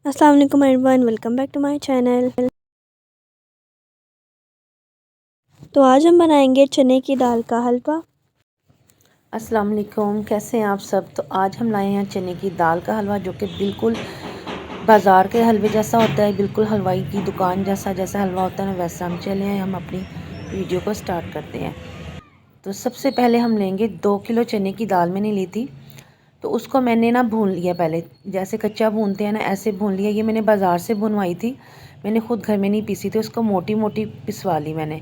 अस्सलाम वालेकुम everyone, welcome back to my channel. तो आज हम बनाएंगे चने की दाल का हलवा। अस्सलाम वालेकुम, कैसे हैं आप सब। तो आज हम लाए हैं चने की दाल का हलवा, जो कि बिल्कुल बाज़ार के हलवे जैसा होता है, बिल्कुल हलवाई की दुकान जैसा हलवा होता है ना, वैसा। हम चले हैं, हम अपनी वीडियो को स्टार्ट करते हैं। तो सबसे पहले हम लेंगे 2 किलो चने की दाल मैंने ली थी। तो उसको मैंने ना भून लिया, पहले जैसे कच्चा भूनते हैं ना, ऐसे भून लिया। ये मैंने बाज़ार से भुनवाई थी, मैंने ख़ुद घर में नहीं पीसी थी, उसको मोटी मोटी पिसवा ली मैंने।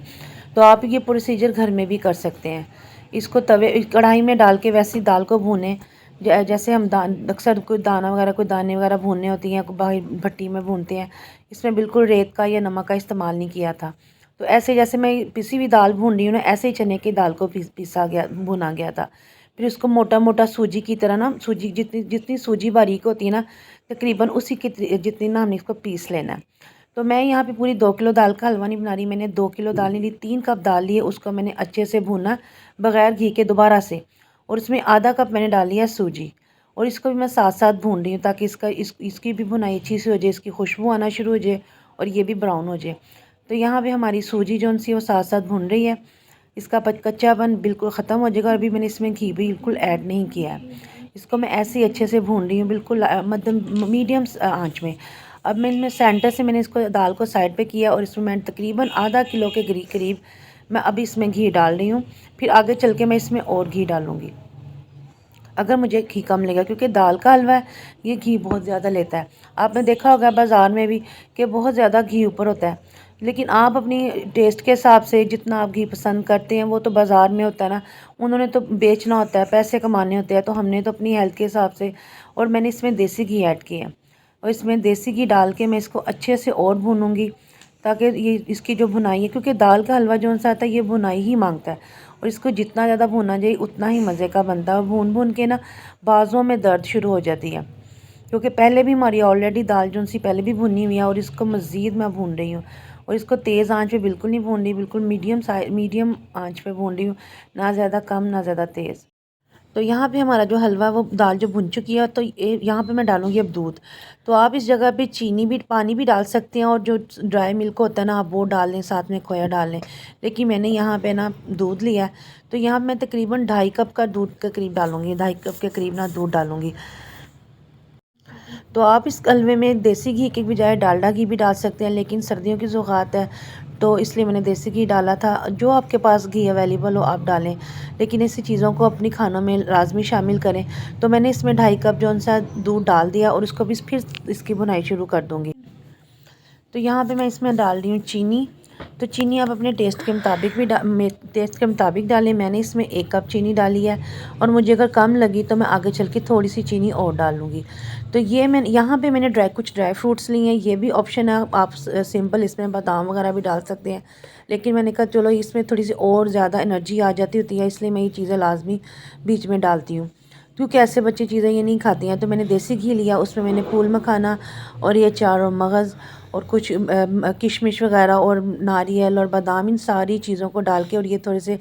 तो आप ये प्रोसीजर घर में भी कर सकते हैं। इसको तवे कढ़ाई में डाल के वैसी दाल को भूनें जैसे हम अक्सर कोई दाना वगैरह, कोई दाने वगैरह भूनने होती हैं, बाहर भट्टी में भूनते हैं। इसमें बिल्कुल रेत का या नमक का इस्तेमाल नहीं किया था। तो ऐसे जैसे मैं पिसी हुई दाल भून रही हूँ ना, ऐसे ही चने की दाल को पीसा गया, भुना गया था। फिर उसको मोटा मोटा सूजी की तरह ना, सूजी जितनी जितनी सूजी बारीक होती है ना, तकरीबन उसी की जितनी ना हमने इसको पीस लेना है। तो मैं यहाँ पे पूरी 2 किलो दाल का हलवा नहीं बना रही, मैंने 2 किलो दाल नहीं ली, 3 कप दाल ली है। उसको मैंने अच्छे से भूना बग़ैर घी के दोबारा से, और इसमें आधा कप मैंने डाल लिया सूजी। और इसको भी मैं साथ साथ भून रही हूँ, ताकि इसकी भी भुनाई अच्छी सी हो जाए, इसकी खुशबू आना शुरू हो जाए और ये भी ब्राउन हो जाए। तो यहाँ पे हमारी सूजी जो सी वो साथ साथ भून रही है, इसका कच्चापन बिल्कुल ख़त्म हो जाएगा। और अभी मैंने इसमें घी बिल्कुल ऐड नहीं किया है। इसको मैं ऐसे ही अच्छे से भून रही हूँ, बिल्कुल मध्यम मीडियम आंच में। अब मैं इनमें सेंटर से मैंने इसको दाल को साइड पे किया, और इसमें मैं तकरीबन आधा किलो के करीब मैं अभी इसमें घी डाल रही हूँ। फिर आगे चल के मैं इसमें और घी डालूँगी अगर मुझे घी कम लेगा, क्योंकि दाल का हलवा है, ये घी बहुत ज़्यादा लेता है। आपने देखा होगा बाज़ार में भी कि बहुत ज़्यादा घी ऊपर होता है। लेकिन आप अपनी टेस्ट के हिसाब से जितना आप घी पसंद करते हैं, वो तो बाज़ार में होता है ना, उन्होंने तो बेचना होता है, पैसे कमाने होते हैं। तो हमने तो अपनी हेल्थ के हिसाब से, और मैंने इसमें देसी घी ऐड किया है। और इसमें देसी घी डाल के मैं इसको अच्छे से और भूनूँगी, ताकि ये इसकी जो भुनाई है, क्योंकि दाल का हलवा जो सा आता है, ये भुनाई ही मांगता है। और इसको जितना ज़्यादा भुना जाए, उतना ही मज़े का बनता है। और भून भून के ना बाज़ुओं में दर्द शुरू हो जाती है, क्योंकि पहले भी हमारी ऑलरेडी दाल जो सी पहले भी भुनी हुई है, और इसको मज़ीद मैं भून रही हूँ। और इसको तेज़ आंच पे बिल्कुल नहीं भून रही, बिल्कुल मीडियम आंच पे भून रही हूँ, ना ज़्यादा कम ना ज़्यादा तेज़। तो यहाँ पे हमारा जो हलवा वो दाल जो भुन चुकी है, तो यहाँ पे मैं डालूँगी अब दूध। तो आप इस जगह पे चीनी भी, पानी भी डाल सकते हैं, और जो ड्राई मिल्क होता है ना, आप वो डाल लें, साथ में खोया डाल लें। लेकिन मैंने यहाँ पे ना दूध लिया है, तो यहाँ मैं तकरीबन 2.5 कप का दूध के करीब डालूँगी, 2.5 कप के करीब ना दूध डालूँगी। तो आप इस हलवे में देसी घी के बजाय डालडा घी भी डाल सकते हैं, लेकिन सर्दियों की सौगात है, तो इसलिए मैंने देसी घी डाला था। जो आपके पास घी अवेलेबल हो आप डालें, लेकिन ऐसी चीज़ों को अपनी खानों में लाजमी शामिल करें। तो मैंने इसमें 2.5 कप जो सा दूध डाल दिया, और उसको भी फिर इसकी बुनाई शुरू कर दूँगी। तो यहाँ पे मैं इसमें डाल रही हूँ चीनी। तो चीनी आप अपने टेस्ट के मुताबिक टेस्ट के मुताबिक डालें। मैंने इसमें 1 कप चीनी डाली है, और मुझे अगर कम लगी तो मैं आगे चल के थोड़ी सी चीनी और डाल लूँगी। तो ये मैंने यहाँ पे मैंने कुछ ड्राई फ्रूट्स लिए हैं, ये भी ऑप्शन है, आप सिंपल इसमें बादाम वगैरह भी डाल सकते हैं। लेकिन मैंने कहा चलो इसमें थोड़ी सी और ज़्यादा एनर्जी आ जाती होती है, इसलिए मैं ये चीज़ें लाजमी बीच में डालती हूँ, क्योंकि ऐसे बच्चे चीज़ें ये नहीं खाती हैं। तो मैंने देसी घी लिया, उसमें मैंने फूल मखाना और ये चारों मगज़ और कुछ किशमिश वगैरह और नारियल और बादाम, इन सारी चीज़ों को डाल के, और ये थोड़े से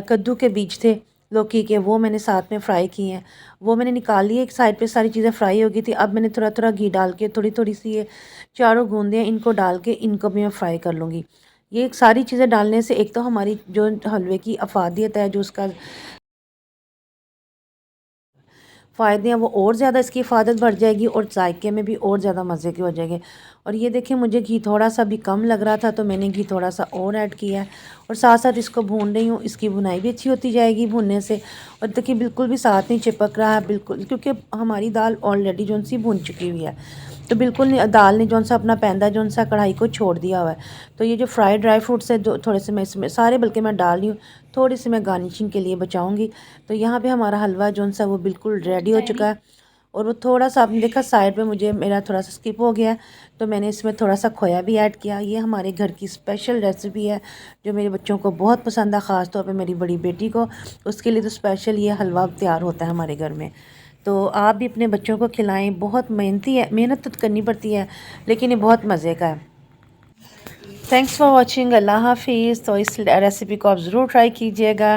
कद्दू के बीज थे लौकी के, वो मैंने साथ में फ्राई किए हैं। वो मैंने निकाल लिए, एक साइड पे सारी चीज़ें फ्राई हो गई थी। अब मैंने थोड़ा थोड़ा घी डाल के, थोड़ी थोड़ी सी ये चारों बूंदें इनको डाल के, इनको भी मैं फ्राई कर लूँगी। ये सारी चीज़ें डालने से एक तो हमारी जो हलवे की अफादियत है, जो उसका फ़ायदे हैं, वो और ज़्यादा इसकी हिफाजत बढ़ जाएगी, और जायके में भी और ज़्यादा मज़े के हो जाएंगे। और ये देखिए, मुझे घी थोड़ा सा भी कम लग रहा था, तो मैंने घी थोड़ा सा और ऐड किया है, और साथ साथ इसको भून रही हूँ। इसकी भुनाई भी अच्छी होती जाएगी भूनने से। और देखिए बिल्कुल भी साथ नहीं चिपक रहा है, बिल्कुल, क्योंकि हमारी दाल ऑलरेडी जो सी भून चुकी हुई है। तो बिल्कुल नहीं, दाल ने सा अपना पैंदा सा कढ़ाई को छोड़ दिया हुआ है। तो ये जो फ्राइड ड्राई फ्रूट्स है, जो थोड़े से मैं इसमें सारे, बल्कि मैं डाल रही हूँ, थोड़ी सी मैं गार्निशिंग के लिए बचाऊंगी। तो यहाँ पे हमारा हलवा सा वो बिल्कुल रेडी हो चुका है। और वो थोड़ा सा आपने देखा साइड पे मुझे मेरा थोड़ा सा स्किप हो गया है, तो मैंने इसमें थोड़ा सा खोया भी ऐड किया। ये हमारे घर की स्पेशल रेसिपी है, जो मेरे बच्चों को बहुत पसंद है, ख़ास तौर पे मेरी बड़ी बेटी को। उसके लिए तो स्पेशल ये हलवा तैयार होता है हमारे घर में। तो आप भी अपने बच्चों को खिलाएं, बहुत मेहनती है, मेहनत तो करनी पड़ती है, लेकिन ये बहुत मज़े का है। थैंक्स फॉर वॉचिंग, अल्लाह हाफिज़। तो इस रेसिपी को आप ज़रूर ट्राई कीजिएगा।